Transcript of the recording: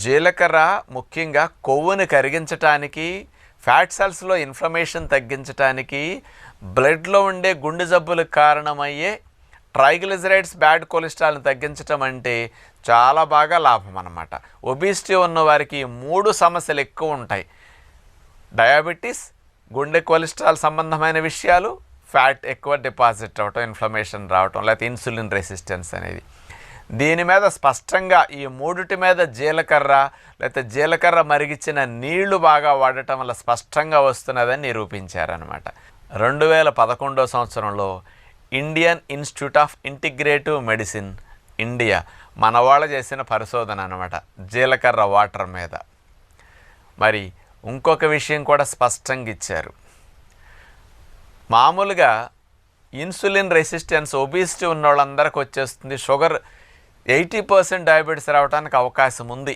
జీలకర్ర ముఖ్యంగా కొవ్వుని కరిగించటానికి, ఫ్యాట్ సెల్స్లో ఇన్ఫ్లమేషన్ తగ్గించటానికి, బ్లడ్లో ఉండే గుండె జబ్బులకు కారణమయ్యే ట్రైగ్లిజరైడ్స్, బ్యాడ్ కొలెస్ట్రాల్ని తగ్గించటం అంటే చాలా బాగా లాభం అన్నమాట. ఒబిసిటీ ఉన్న వారికి 3 సమస్యలు ఎక్కువ ఉంటాయి: డయాబెటీస్, గుండె కొలెస్ట్రాల్ సంబంధమైన విషయాలు, ఫ్యాట్ ఎక్కువ డిపాజిట్ అవ్వటం, ఇన్ఫ్లమేషన్ రావటం, లేకపోతే ఇన్సులిన్ రెసిస్టెన్స్ అనేది. దీని మీద స్పష్టంగా ఈ 3 మీద జీలకర్ర లేకపోతే జీలకర్ర మరిగించిన నీళ్లు బాగా వాడటం వల్ల స్పష్టంగా వస్తున్నదని నిరూపించారనమాట. 2011 సంవత్సరంలో Indian institute of integrative medicine India మన వాళ్ళు చేసిన పరిశోధన అనమాట జీలకర్ర వాటర్ మీద. మరి ఇంకొక విషయం కూడా స్పష్టంగా ఇచ్చారు. మామూలుగా ఇన్సులిన్ రెసిస్టెన్స్, ఒబిసిటీ ఉన్న వాళ్ళందరికీ వచ్చేస్తుంది. షుగర్ 80% డయాబెటీస్ రావడానికి అవకాశం ఉంది.